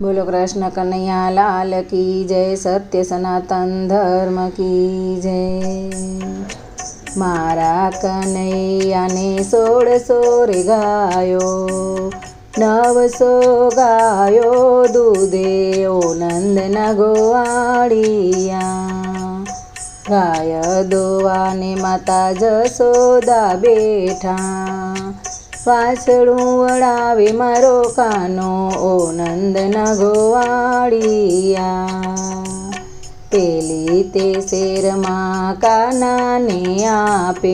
बोलो कृष्ण कन्हैया लाल की जय। सत्य सनातन धर्म की जय। मारा कन्हैया ने 1600 रे गायो, 900 गायो दूधे ओ नंदना गोवाड़िया। गाय दोवा ने माता जसोदा बेठा, वासळું વળાવે મારો કાનો ઓ નંદના ગોવાળિયા। પેલી તે શેરમાં કાનાને આપે,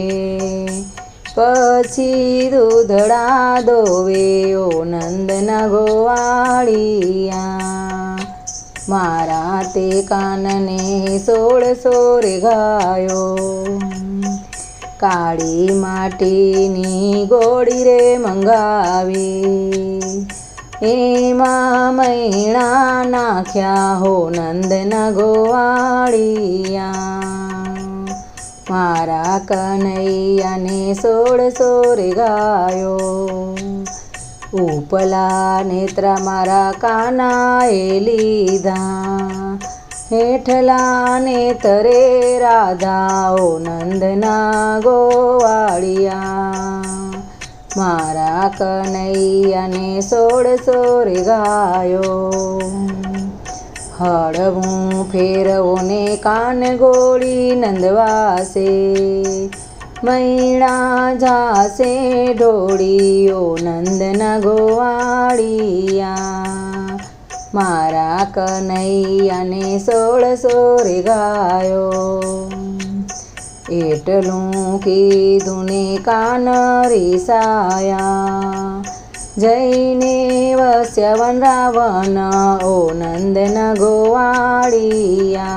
પછી દૂધડા દોવે ઓ નંદના ગોવાળિયા। મારા તે કાનને 1600 રે ગાયો, કાળી માટીની ગોળી રે મંગાવી, એમાં મૈણા નાખ્યા હો નંદના ગોવાળિયા। મારા કનૈયાને 1600 રે ગાયો, ઉપલા નેત્રા મારા કાનાએ લીધા, हेठला नेतरे राधा ओ नंदना गोवाड़िया। मारा कन्हैया ने 1600 रे गायो, हळवुं फेरवो ने कान गोળી नंदवासे, मैणा जासे ढोળી ओ नंदना गोवाड़िया। मारा कन्हैया ने 1600 रे गायो, एटलुं कीधुं ने कान रीसाया, जईने वस्या वनरावन ओ नंदना गोवाड़िया।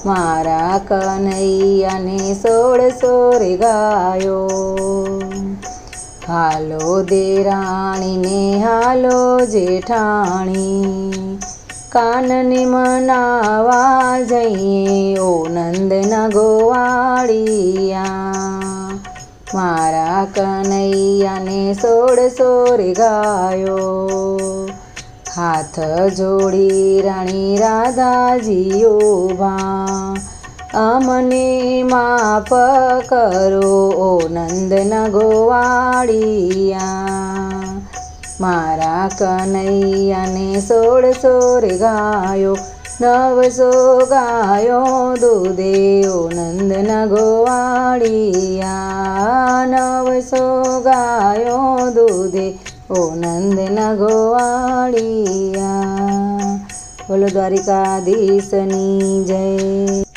मारा कन्हैया ने 1600 रे गायो, हालो देराणी ने हालो जेठाणी, कानने मनावा जईए ओ नंदना गोवाड़िया। मारा कन्हैया ने 1600 रे गायो, हाथ जोड़ी राणी राधाजी उभा, अमने माफ करो ओ नंदना गोवाड़िया। मारा कन्हैया ने 1600 रे गायो, 900 गायो दूधे ओ नंदना गोवाड़िया। 900 गायो दूधे ओ नंदना गोवाड़िया। बोलो द्वारिकाधीशनी जय।